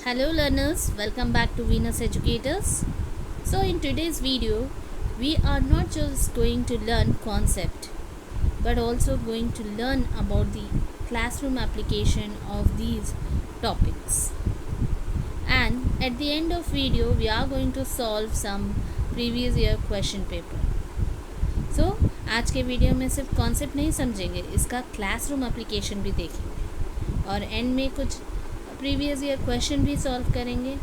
Hello learners, welcome back to Venus Educators. So in today's video, we are not just going to learn concept but also going to learn about the classroom application of these topics. And at the end of video, we are going to solve some previous year question paper. So आज के video में सिर्फ concept नहीं समझेंगे, इसका classroom application भी देखेंगे और एंड में कुछ प्रीवियस ईयर क्वेश्चन भी सॉल्व करेंगे।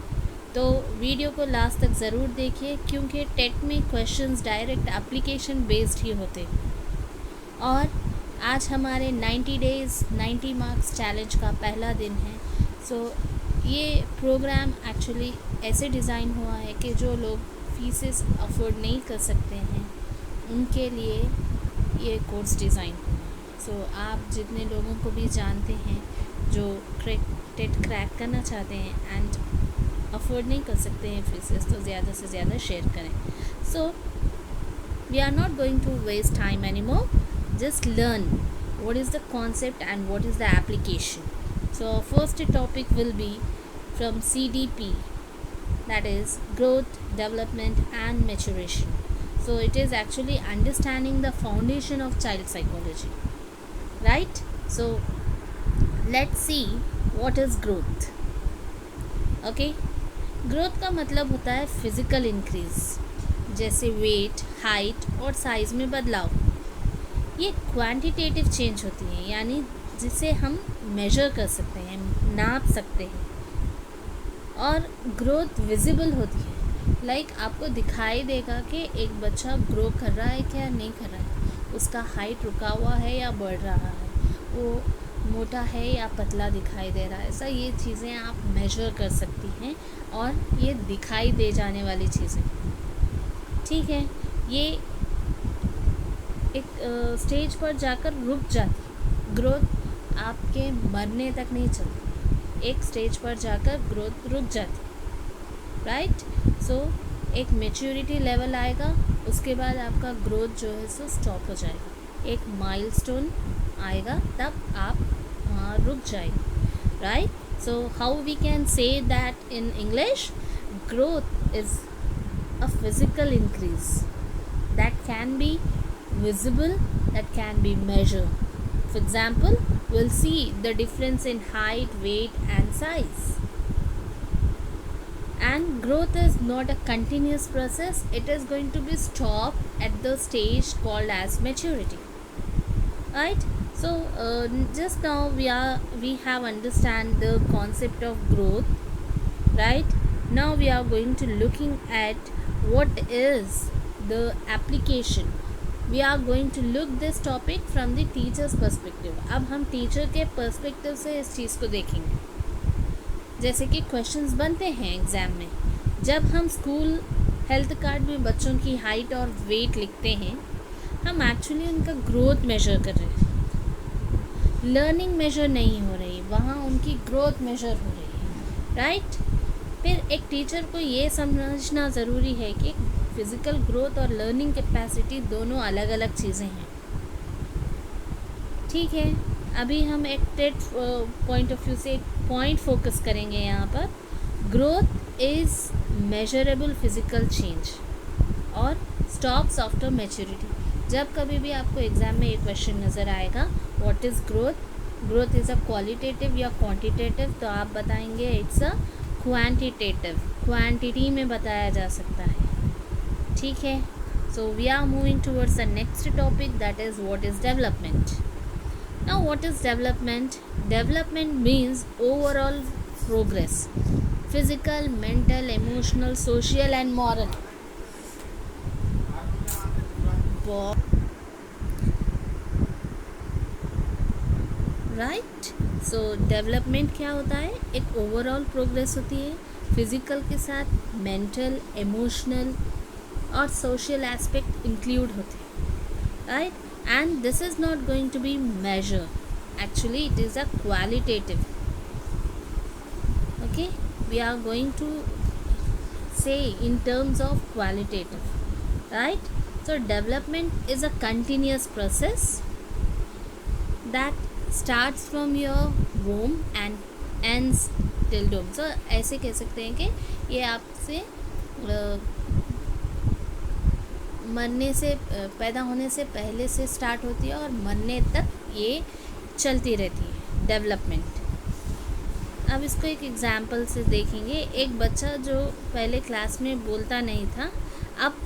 तो वीडियो को लास्ट तक ज़रूर देखिए क्योंकि टेट में क्वेश्चंस डायरेक्ट एप्लीकेशन बेस्ड ही होते हैं। और आज हमारे 90 डेज़ 90 मार्क्स चैलेंज का पहला दिन है। सो ये प्रोग्राम एक्चुअली ऐसे डिज़ाइन हुआ है कि जो लोग फीसेस अफोर्ड नहीं कर सकते हैं उनके लिए ये कोर्स डिज़ाइन हुआ है। सो आप जितने लोगों को भी जानते हैं जो टेट क्रैक करना चाहते हैं एंड अफोर्ड नहीं कर सकते हैं फीसेस, तो ज़्यादा से ज़्यादा शेयर करें। So we are not going to waste time any more, just learn what is the concept and what is the application. So first topic will be from CDP, that is growth, development and maturation. So it is actually understanding the foundation of child psychology, right? So let's see what is growth. Okay, growth का मतलब होता है physical increase, जैसे wait, height और size में बदलाव। ये quantitative change होती है, यानी जिसे हम मेजर कर सकते हैं, नाप सकते हैं। और ग्रोथ विजिबल होती है, लाइक आपको दिखाई देगा कि एक बच्चा ग्रो कर रहा है क्या नहीं कर रहा है, उसका हाइट रुका हुआ है या बढ़ रहा है, वो मोटा है या पतला दिखाई दे रहा है। ऐसा ये चीज़ें आप मेजर कर सकती हैं और ये दिखाई दे जाने वाली चीज़ें, ठीक है। ये एक स्टेज पर जाकर रुक जाती, ग्रोथ आपके मरने तक नहीं चलती, एक स्टेज पर जाकर ग्रोथ रुक जाती, राइट। सो एक मैच्योरिटी लेवल आएगा, उसके बाद आपका ग्रोथ जो है सो स्टॉप हो जाएगा, एक माइलस्टोन आएगा तब आप वहाँ रुक जाएंगे, right. So how we can say that in English, growth is a physical increase that can be visible, that can be measured. For example, we'll see the difference in height, weight and size. And growth is not a continuous process, it is going to be stopped at the stage called as maturity, right? So just now we have understand the concept of growth, right? Now we are going to looking at what is the application. We are going to look this topic from the teacher's perspective. अब हम teacher के perspective से इस चीज़ को देखेंगे। जैसे कि questions बनते हैं एग्ज़ाम में, जब हम स्कूल हेल्थ कार्ड में बच्चों की हाइट और वेट लिखते हैं, हम एक्चुअली उनका ग्रोथ मेजर कर रहे हैं, लर्निंग मेजर नहीं हो रही, वहाँ उनकी ग्रोथ मेजर हो रही है, राइट। फिर एक टीचर को ये समझना ज़रूरी है कि फिज़िकल ग्रोथ और लर्निंग कैपेसिटी दोनों अलग अलग चीज़ें हैं, ठीक है। अभी हम एक टेट पॉइंट ऑफ व्यू से एक पॉइंट फोकस करेंगे यहाँ पर। Growth is measurable physical change और स्टॉप्स आफ्टर मैच्योरिटी। जब कभी भी आपको एग्ज़ाम में एक क्वेश्चन नज़र आएगा what is growth, growth is a qualitative या क्वांटिटेटिव, तो आप बताएंगे इट्स अ क्वांटिटेटिव, क्वांटिटी में बताया जा सकता है, ठीक है। So we are moving towards the next topic, that is what is development. Now what is development? Development means overall progress, physical, mental, emotional, social and moral. Right. So development क्या होता है? एक ओवरऑल प्रोग्रेस होती है, physical के साथ mental, emotional और social aspect include होते हैं, right. And this is not going to be major, actually it is a qualitative, okay. We are going to say in terms of qualitative, right. So development is a continuous process that starts from your womb and ends till doom. So ऐसे कह सकते हैं कि ये आपसे मरने से पैदा होने से पहले से स्टार्ट होती है और मरने तक ये चलती रहती है डेवलपमेंट। अब इसको एक एग्जांपल से देखेंगे। एक बच्चा जो पहले क्लास में बोलता नहीं था, अब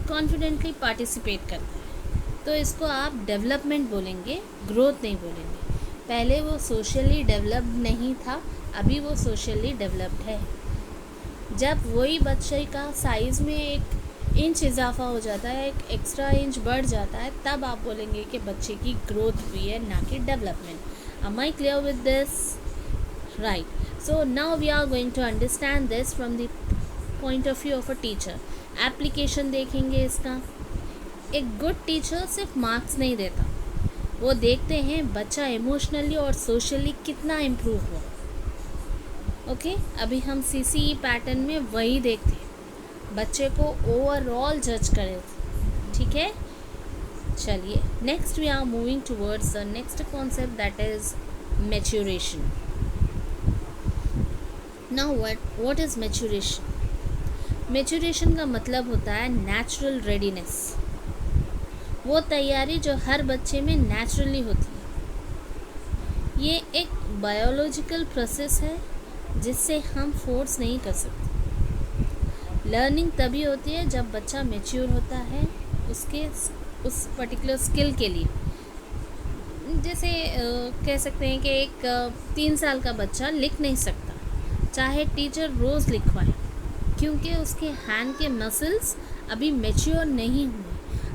कॉन्फिडेंटली पार्टिसिपेट करता है, तो इसको आप डेवलपमेंट बोलेंगे, ग्रोथ नहीं बोलेंगे। पहले वो सोशली डेवलप्ड नहीं था, अभी वो सोशली डेवलप्ड है। जब वही बच्चे का साइज़ में 1 इंच इजाफा हो जाता है, एक एक्स्ट्रा इंच बढ़ जाता है, तब आप बोलेंगे कि बच्चे की ग्रोथ हुई है, ना कि development. Am I clear with this? Right. So now we are going to understand this from the point of view of a teacher. Application देखेंगे इसका। एक गुड टीचर सिर्फ मार्क्स नहीं देता, वो देखते हैं बच्चा इमोशनली और सोशली कितना इम्प्रूव हुआ। ओके, अभी हम CCE पैटर्न में वही देखते हैं, बच्चे को ओवरऑल जज करें। ठीक है, चलिए next we are moving towards the next concept, that is maturation. Now what is maturation? Maturation का मतलब होता है नेचुरल रेडीनेस, वो तैयारी जो हर बच्चे में नेचुरली होती है। ये एक बायोलॉजिकल प्रोसेस है जिससे हम फोर्स नहीं कर सकते। लर्निंग तभी होती है जब बच्चा मैच्योर होता है उस पर्टिकुलर स्किल के लिए। जैसे कह सकते हैं कि एक 3 साल का बच्चा लिख नहीं सकता चाहे टीचर रोज़ लिखवाए, क्योंकि उसके हैंड के मसल्स अभी मैच्योर नहीं हुए।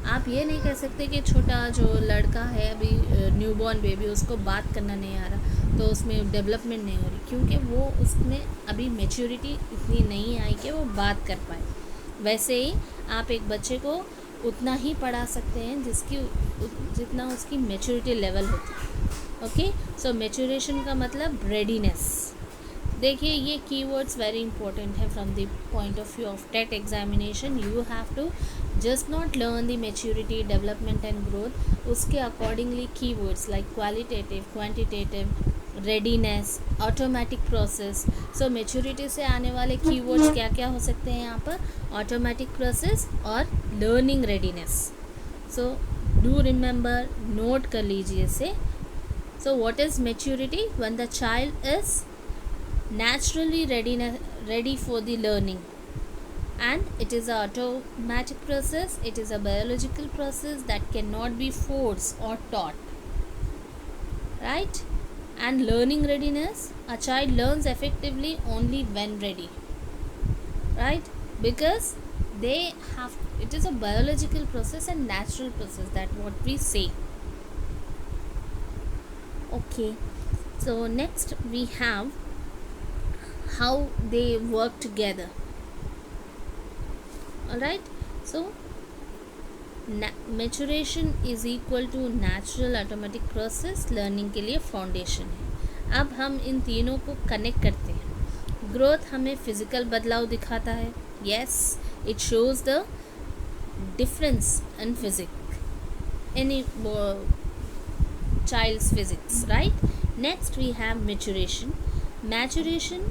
आप ये नहीं कह सकते कि छोटा जो लड़का है अभी न्यूबॉर्न बेबी, उसको बात करना नहीं आ रहा तो उसमें डेवलपमेंट नहीं हो रही, क्योंकि वो उसमें अभी मैच्योरिटी इतनी नहीं आई कि वो बात कर पाए। वैसे ही आप एक बच्चे को उतना ही पढ़ा सकते हैं जितना उसकी मैच्योरिटी लेवल होती है। ओके, सो मैच्योरेशन का मतलब रेडीनेस। देखिए ये कीवर्ड्स वेरी इंपॉर्टेंट है from the point of view of TET examination. You have to just not learn the maturity, development and growth, उसके accordingly keywords like qualitative, quantitative, readiness, automatic process. So maturity से आने वाले keywords क्या क्या हो सकते हैं यहाँ पर? ऑटोमेटिक प्रोसेस और learning readiness. So do remember, note कर लीजिए इसे। So what is maturity? When the child is naturally ready for the learning, and it is an automatic process, it is a biological process that cannot be forced or taught, right? And learning readiness, a child learns effectively only when ready, right? Because they have, it is a biological process and natural process, that what we say. Okay, so next we have how they work together. Alright, so maturation is equal to natural automatic process, learning के लिए foundation है। अब हम इन तीनों को connect करते हैं। Growth हमें फिजिकल बदलाव दिखाता है, yes, it shows the difference in physics, any child's physics, right? Next we have maturation. Maturation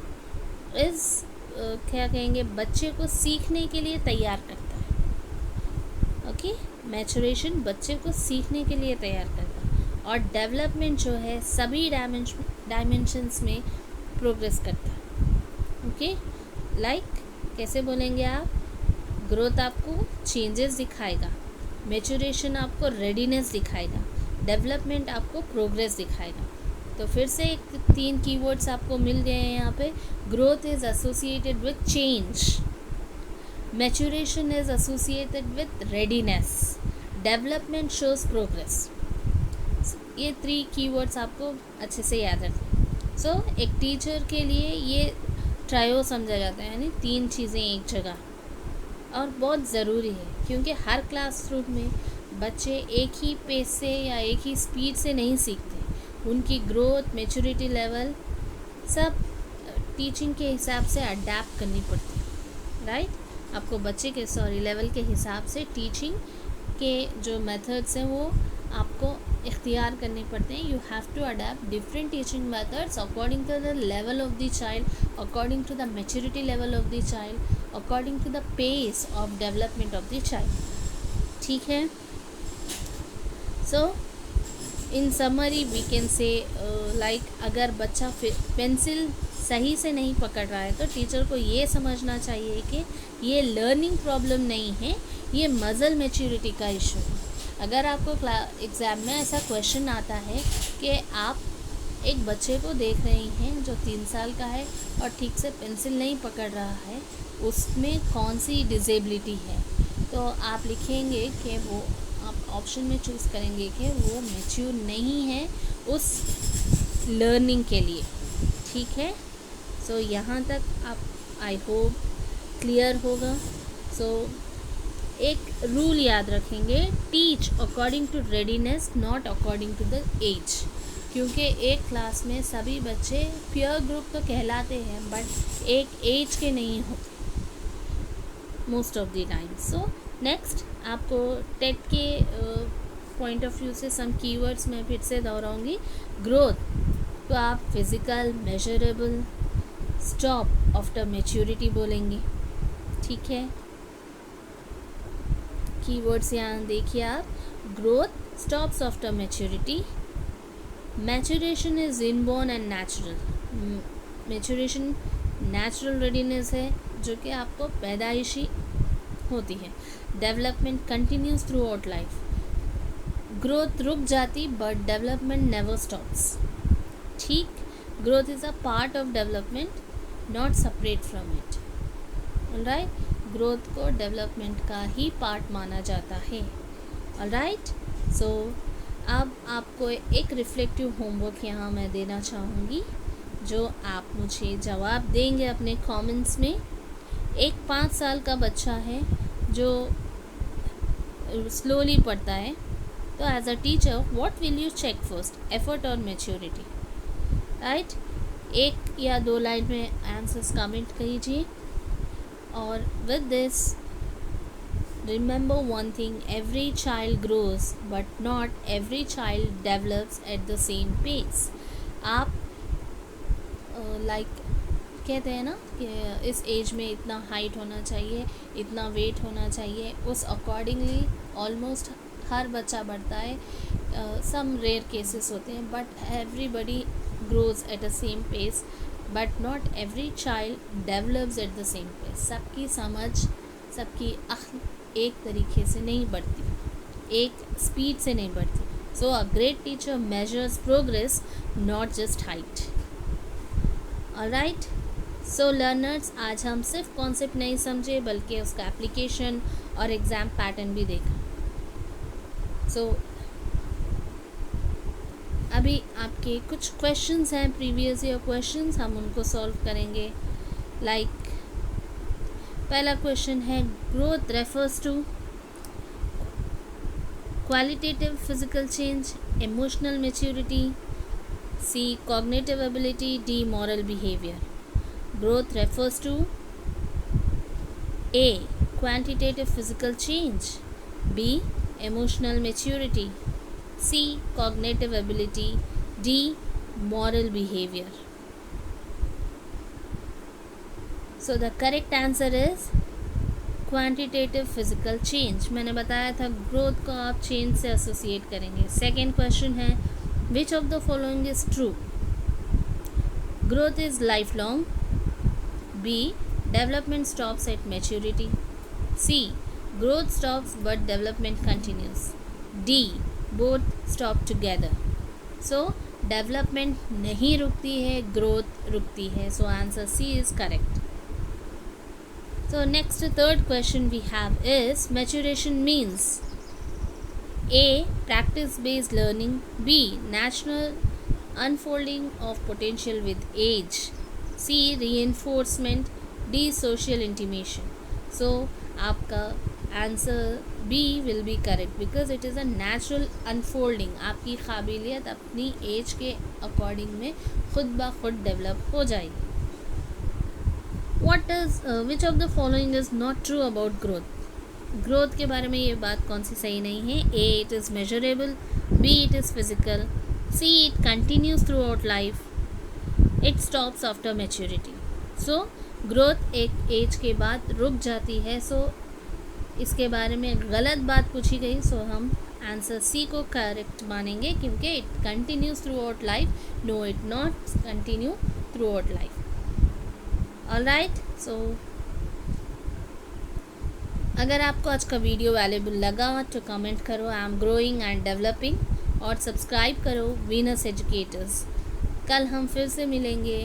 is क्या कहेंगे, बच्चे को सीखने के लिए तैयार करता है। ओके, मैचुरेशन बच्चे को सीखने के लिए तैयार करता है, और डेवलपमेंट जो है सभी डायमेंशंस में प्रोग्रेस करता है। ओके, लाइक कैसे बोलेंगे आप? ग्रोथ आपको चेंजेस दिखाएगा, मैचुरेशन आपको रेडीनेस दिखाएगा, डेवलपमेंट आपको प्रोग्रेस दिखाएगा। तो फिर से 3 कीवर्ड्स आपको मिल गए हैं यहाँ पे। Growth is associated with change, maturation is associated with readiness, development shows progress. ये 3 कीवर्ड्स आपको अच्छे से याद रखें। सो एक टीचर के लिए ये ट्रायो समझा जाता है, यानी 3 चीज़ें एक जगह, और बहुत ज़रूरी है, क्योंकि हर क्लासरूम में बच्चे एक ही पेस से या एक ही स्पीड से नहीं सीखते। उनकी ग्रोथ, मैच्योरिटी लेवल सब टीचिंग के हिसाब से अडेप्ट करनी पड़ती है, राइट? आपको बच्चे के लेवल के हिसाब से टीचिंग के जो मेथड्स हैं वो आपको इख्तियार करने पड़ते हैं. You have to adapt different teaching methods according to the level of the child, according to the maturity level of the child, according to the pace of development of the child. ठीक है. So in summary we can say like अगर बच्चा pencil सही से नहीं पकड़ रहा है तो टीचर को ये समझना चाहिए कि ये लर्निंग प्रॉब्लम नहीं है, ये मज़ल मैच्योरिटी का इशू है. अगर आपको एग्ज़ाम में ऐसा क्वेश्चन आता है कि आप एक बच्चे को देख रही हैं जो 3 साल का है और ठीक से पेंसिल नहीं पकड़ रहा है, उसमें कौन सी डिसेबिलिटी है, तो आप लिखेंगे कि वो आप ऑप्शन में चूज़ करेंगे कि वो मैच्योर नहीं है उस लर्निंग के लिए. ठीक है. सो यहाँ तक आप आई होप क्लियर होगा. सो एक रूल याद रखेंगे, teach according to readiness not according to the age. क्योंकि एक क्लास में सभी बच्चे पीयर ग्रुप तो कहलाते हैं बट एक एज के नहीं होते most of the time. So next आपको टेट के पॉइंट ऑफ व्यू से सम कीवर्ड्स मैं फिर से दोहराऊंगी. ग्रोथ तो आप physical, measurable, stop after maturity बोलेंगे. ठीक है. कीवर्ड्स यहाँ देखिए आप. Growth stops after maturity. Maturation is inborn and natural. Maturation natural readiness है जो कि आपको पैदाइशी होती है. Development continues throughout life. Growth रुक जाती बट डेवलपमेंट नेवर स्टॉप्स. ठीक. Growth is a part of development not separate from it. Alright. Growth को डेवलपमेंट का ही पार्ट माना जाता है. ऑलराइट. सो अब आपको एक रिफ्लेक्टिव होमवर्क यहाँ मैं देना चाहूँगी जो आप मुझे जवाब देंगे अपने कमेंट्स में. एक 5 साल का बच्चा है जो स्लोली पढ़ता है, तो as a teacher what will you check first, effort और मैच्योरिटी. राइट. 1 या 2 लाइन में आंसर्स कमेंट कीजिए. और with this remember one thing, every child grows but not every child develops at the same pace. आप like कहते हैं ना कि इस एज में इतना हाइट होना चाहिए, इतना वेट होना चाहिए, उस अकॉर्डिंगली ऑलमोस्ट हर बच्चा बढ़ता है. सम रेयर केसेस होते हैं but everybody grows at the same pace but not every child develops at the same pace. सबकी समझ, सबकी अक्ल एक तरीके से नहीं बढ़ती, एक स्पीड से नहीं बढ़ती. So a great teacher measures progress not just height. Alright. So learners, आज हम सिर्फ कॉन्सेप्ट नहीं समझे बल्कि उसका एप्लीकेशन और एग्ज़ाम पैटर्न भी देखा. सो अभी आपके कुछ क्वेश्चंस हैं, प्रीवियस ईयर क्वेश्चंस, हम उनको सॉल्व करेंगे. लाइक पहला क्वेश्चन है, growth refers to qualitative physical change, emotional maturity, C cognitive ability, D moral behaviour. Growth refers to a quantitative physical change, B emotional maturity, C cognitive ability, D moral behavior. So the correct answer is quantitative physical change. मैंने बताया था growth को आप change से associate करेंगे. Second question है, which of the following is true? Growth is lifelong. B development stops at maturity. C growth stops but development continues. D both stop together. So development नहीं रुकती है, growth रुकती है. So answer C is correct. So next third question we have is, maturation means A practice based learning, B natural unfolding of potential with age, C reinforcement, D social intimation. So आपका answer B will be correct because it is a natural unfolding. आपकी काबिलियत अपनी as के according में खुद ब खुद develop हो जाएगी. What is which of the following is not true about growth? Growth के बारे में ये बात कौन सी सही नहीं है? A, it is measurable, B, it is physical, C, it continues throughout life, it stops after maturity. So growth एक एज के बाद रुक जाती है। सो इसके बारे में गलत बात पूछी गई, सो हम आंसर सी को करेक्ट मानेंगे, क्योंकि it continues throughout life. No, it not continue throughout life. Alright, so अगर आपको आज का वीडियो वैल्यूबल लगा तो कमेंट करो I am growing and developing, और सब्सक्राइब करो वीनस एजुकेटर्स। कल हम फिर से मिलेंगे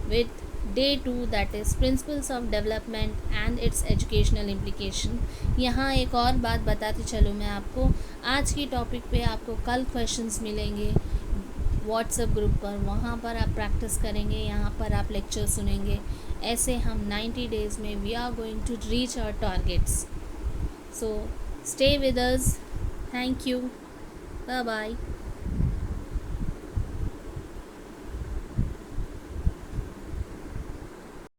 with day 2, that is principles of development and it's educational implication. यहाँ एक और बात बताती चलूँ मैं आपको, आज की टॉपिक पे आपको कल क्वेश्चंस मिलेंगे व्हाट्सएप ग्रुप पर, वहाँ पर आप प्रैक्टिस करेंगे, यहाँ पर आप लेक्चर सुनेंगे। ऐसे हम 90 डेज़ में we are going to reach our targets. So stay with us. Thank you. Bye bye.